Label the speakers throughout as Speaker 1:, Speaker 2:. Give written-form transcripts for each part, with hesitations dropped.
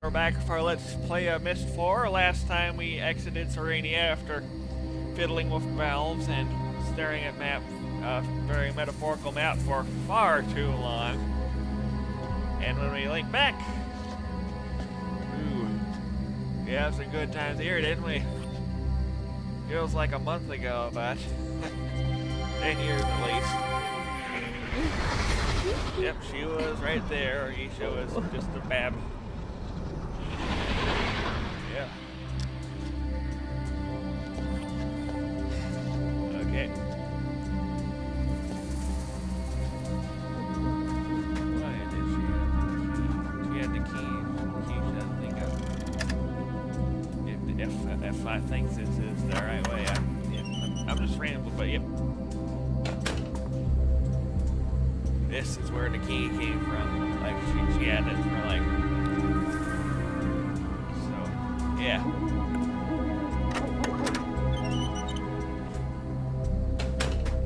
Speaker 1: We're back for Let's Play Myst IV. Last time we exited Serenia after fiddling with valves and staring at very metaphorical map for far too long. And when we link back, we had some good times here, didn't we? Feels like a month ago, but 10 years at least. Yep, she was right there. Isha was just a bab. Yeah. Okay. Why did she had the key. She doesn't think if I think this is the right way. I'm just rambling, but yep. This is where the key came from. Like she had it for like. So yeah.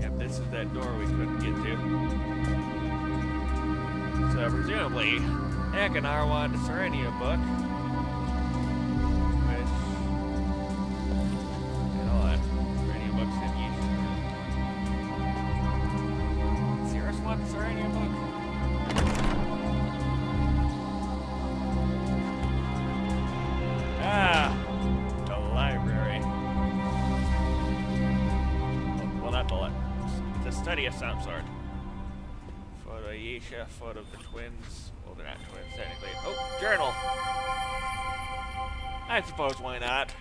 Speaker 1: Yep, this is that door we couldn't get to. So presumably, Akanar wanted the Serenia book. Which, you know what? Serenia books in use. Cirrus wants the Serenia book. Ah, the library. Well, not the library. It's a study of some sort. Photo of Yesha, photo of the twins. Well, they're not twins, technically. Oh, journal! I suppose why not?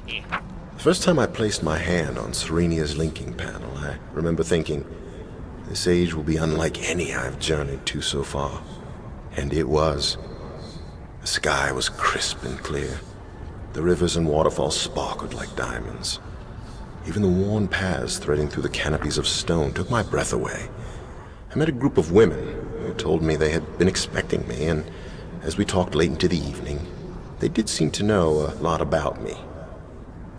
Speaker 2: The first time I placed my hand on Serenia's linking panel, I remember thinking, this age will be unlike any I've journeyed to so far. And it was. The sky was crisp and clear. The rivers and waterfalls sparkled like diamonds. Even the worn paths threading through the canopies of stone took my breath away. I met a group of women who told me they had been expecting me, and as we talked late into the evening, they did seem to know a lot about me.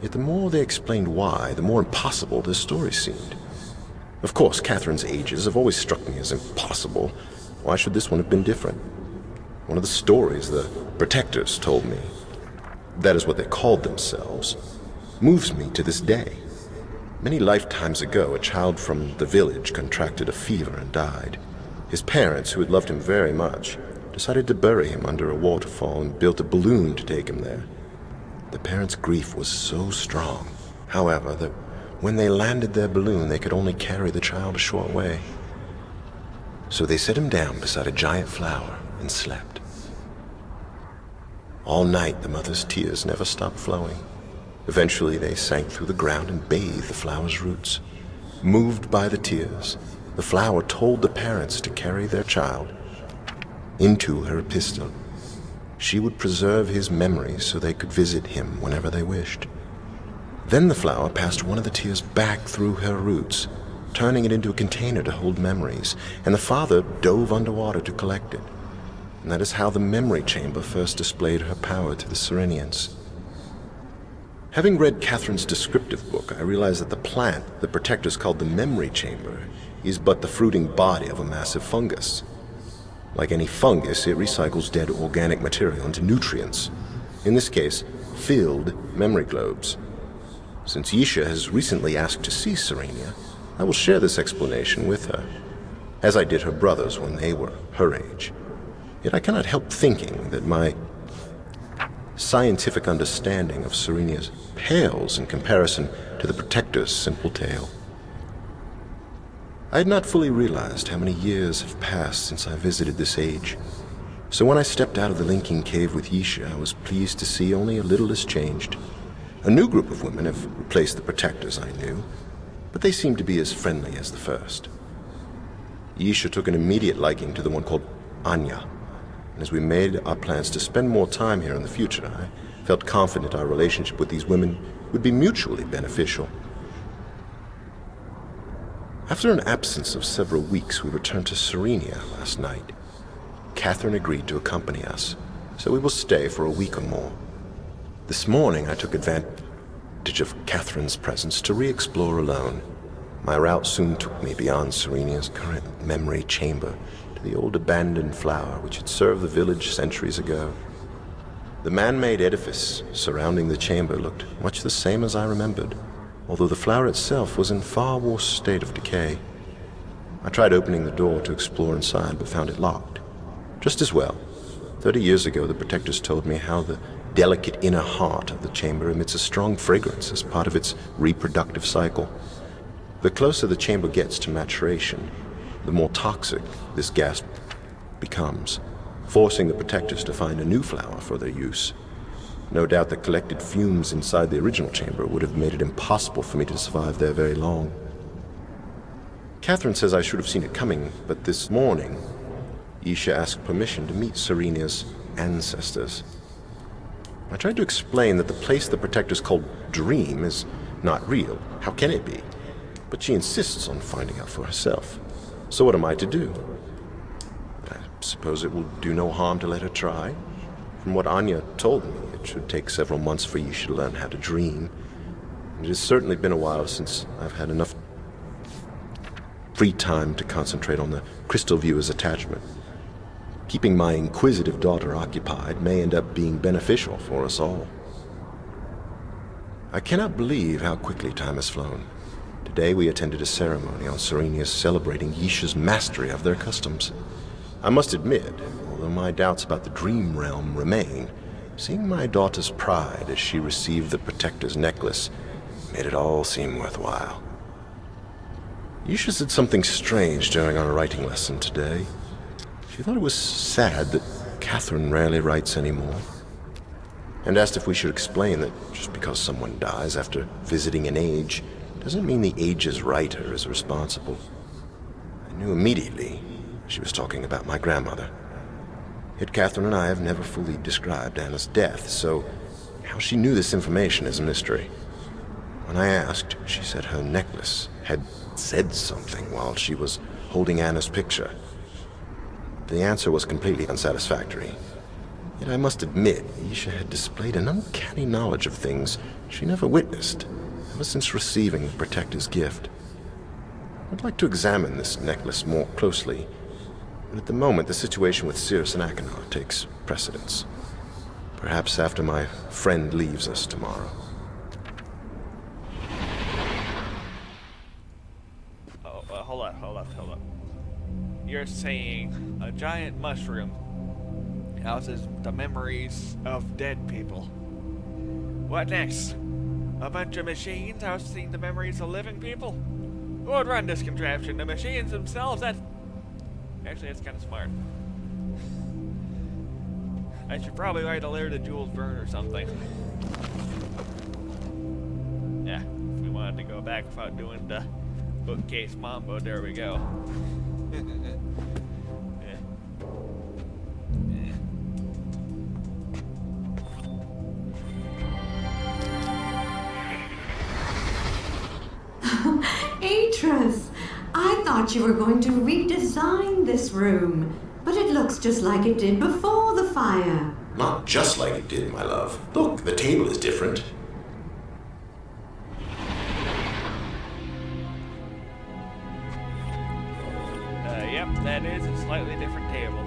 Speaker 2: Yet the more they explained why, the more impossible this story seemed. Of course, Catherine's ages have always struck me as impossible. Why should this one have been different? One of the stories the Protectors told me, that is what they called themselves, moves me to this day. Many lifetimes ago, a child from the village contracted a fever and died. His parents, who had loved him very much, decided to bury him under a waterfall and built a balloon to take him there. The parents' grief was so strong, however, that when they landed their balloon, they could only carry the child a short way. So they set him down beside a giant flower and slept. All night, the mother's tears never stopped flowing. Eventually, they sank through the ground and bathed the flower's roots. Moved by the tears, the flower told the parents to carry their child into her epistle. She would preserve his memories so they could visit him whenever they wished. Then the flower passed one of the tears back through her roots, turning it into a container to hold memories, and the father dove underwater to collect it. And that is how the memory chamber first displayed her power to the Serenians. Having read Catherine's descriptive book, I realized that the plant the Protectors called the memory chamber is but the fruiting body of a massive fungus. Like any fungus, it recycles dead organic material into nutrients. In this case, filled memory globes. Since Yesha has recently asked to see Serenia, I will share this explanation with her, as I did her brothers when they were her age. Yet I cannot help thinking that my scientific understanding of Serenia's pales in comparison to the Protector's simple tale. I had not fully realized how many years have passed since I visited this age, so when I stepped out of the linking cave with Yesha, I was pleased to see only a little has changed. A new group of women have replaced the Protectors I knew, but they seemed to be as friendly as the first. Yesha took an immediate liking to the one called Anya, and as we made our plans to spend more time here in the future, I felt confident our relationship with these women would be mutually beneficial. After an absence of several weeks, we returned to Serenia last night. Catherine agreed to accompany us, so we will stay for a week or more. This morning, I took advantage of Catherine's presence to re-explore alone. My route soon took me beyond Serenia's current memory chamber to the old abandoned flower which had served the village centuries ago. The man-made edifice surrounding the chamber looked much the same as I remembered, although the flower itself was in far worse state of decay. I tried opening the door to explore inside, but found it locked. Just as well. 30 years ago, the protectors told me how the delicate inner heart of the chamber emits a strong fragrance as part of its reproductive cycle. The closer the chamber gets to maturation, the more toxic this gas becomes, forcing the protectors to find a new flower for their use. No doubt the collected fumes inside the original chamber would have made it impossible for me to survive there very long. Catherine says I should have seen it coming, but this morning, Isha asked permission to meet Serenia's ancestors. I tried to explain that the place the protectors called Dream is not real. How can it be? But she insists on finding out for herself. So what am I to do? I suppose it will do no harm to let her try. From what Anya told me, it should take several months for Isha to learn how to dream. It has certainly been a while since I've had enough free time to concentrate on the crystal viewer's attachment. Keeping my inquisitive daughter occupied may end up being beneficial for us all. I cannot believe how quickly time has flown. Today we attended a ceremony on Serenia's celebrating Yisha's mastery of their customs. I must admit, although my doubts about the dream realm remain, seeing my daughter's pride as she received the protector's necklace made it all seem worthwhile. Yisha said something strange during our writing lesson today. She thought it was sad that Catherine rarely writes anymore, and asked if we should explain that just because someone dies after visiting an age doesn't mean the age's writer is responsible. I knew immediately she was talking about my grandmother. Yet Catherine and I have never fully described Anna's death, so how she knew this information is a mystery. When I asked, she said her necklace had said something while she was holding Anna's picture. The answer was completely unsatisfactory. Yet I must admit, Isha had displayed an uncanny knowledge of things she never witnessed ever since receiving the Protector's gift. I'd like to examine this necklace more closely, but at the moment the situation with Cirrus and Achenar takes precedence. Perhaps after my friend leaves us tomorrow.
Speaker 1: Hold up. You're saying a giant mushroom houses the memories of dead people. What next? A bunch of machines housing the memories of living people? Who would run this contraption? The machines themselves? Actually, that's kind of smart. I should probably write a letter to Jules Verne or something. Yeah, if we wanted to go back without doing the bookcase mambo, there we go.
Speaker 3: Atreus, I thought you were going to redesign this room, but it looks just like it did before the fire.
Speaker 2: Not just like it did, my love. Look, the table is different.
Speaker 1: Yep, that is a slightly different table.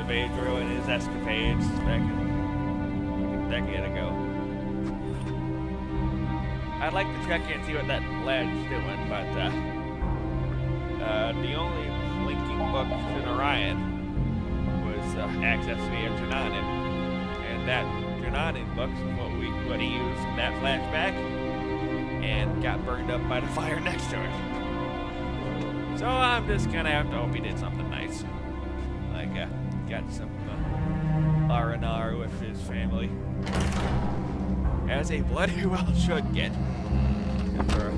Speaker 1: Pedro and his escapades back a decade ago. I'd like to check in and see what that lad's doing, but the only linking book to Narayani was access via Jananin, and that Jananin book is what he used in that flashback, and got burned up by the fire next to it. So I'm just gonna have to hope he did something nice. Like, got some R&R with his family. As a bloody well should get. After a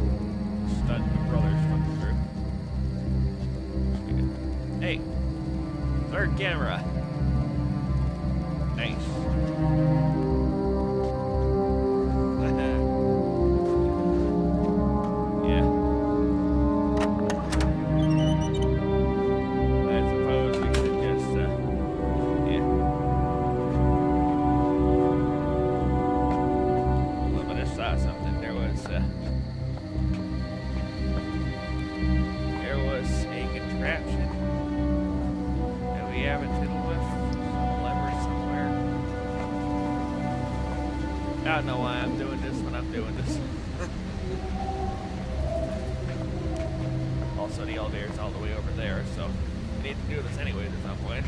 Speaker 1: stunt the brothers went through. Hey, Third camera. Nice. Yeah. I suppose we could just, yeah. Well, I just saw something. There was a contraption that we haven't fiddled with. Some lever somewhere. I don't know why I'm doing this when I'm doing this. Also, the elevator's all the way over there, so we need to do this anyways at some point.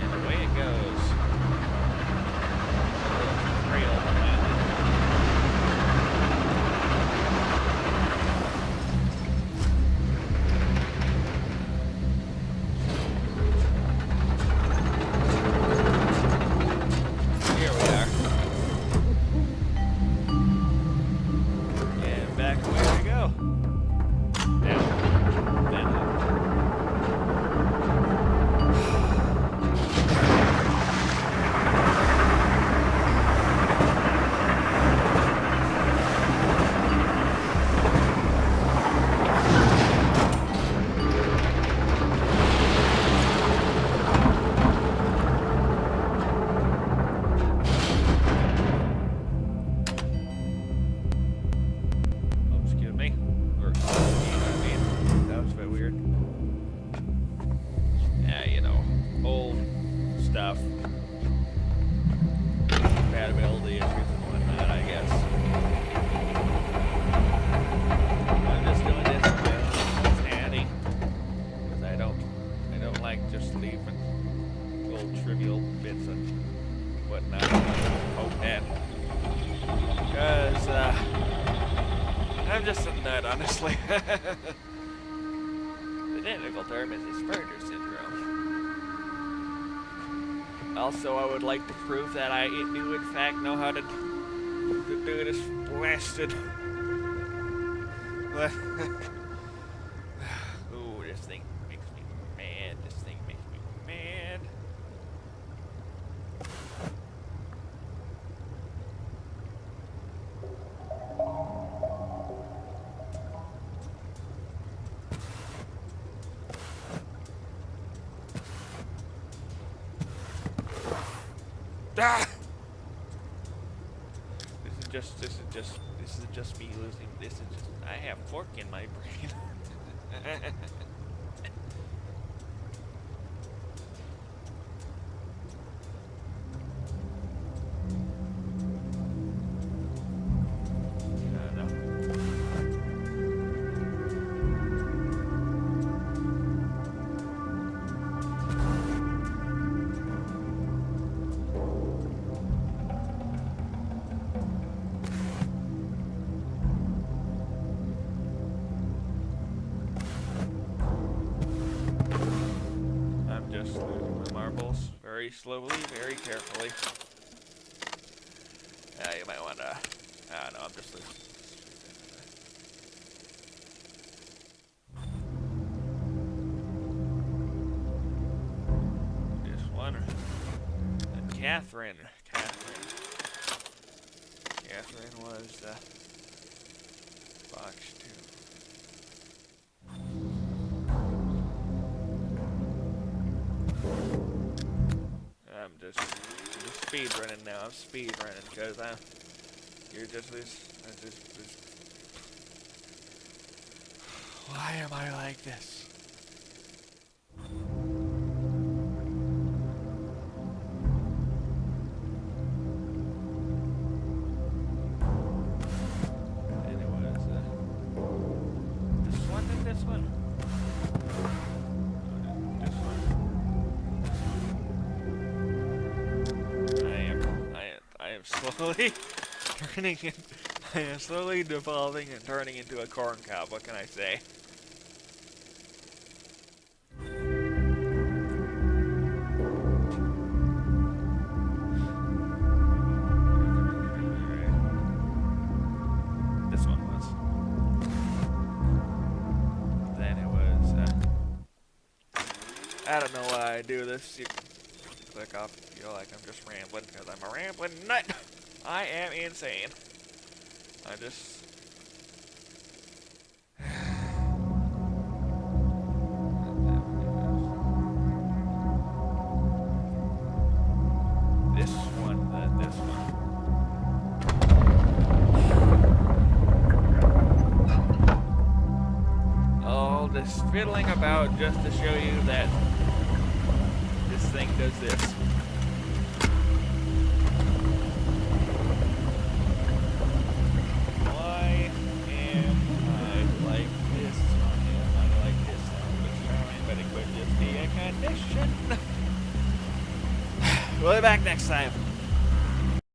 Speaker 1: And away it goes. Trail landed. Here we are. And back away we go. Down. Then up. Oh, excuse me. Or, I mean, that was a bit weird. Yeah, you know, old stuff. Compatibility issues and whatnot, I guess. I'm just doing this because it's handy. Because I don't like just leaving little trivial bits and whatnot. Oh, and because, I'm just a nut, honestly. The technical term is Asperger's syndrome. Also, I would like to prove that I do, in fact, know how to do this blasted. Ooh, this thing makes me mad. This thing makes me mad. Ah! This is just me losing. This is just, I have fork in my brain. No. I'm just losing my marbles very slowly, very carefully. You might want to. I don't know, I'm just losing. This one. And Catherine was box 2. I'm just speed running now. I'm speed running because you're just this. Why am I like this? Anyways, this one and this one. This one. I am slowly turning in. I am slowly devolving and turning into a corn cob. What can I say? I don't know why I do this. You can click off if you feel like I'm just rambling, because I'm a rambling nut. I am insane. I just... This one, this one. All this fiddling about just to show you that this thing does this. Why am I like this? Why am I like this? But it could just be a condition. We'll be back next time.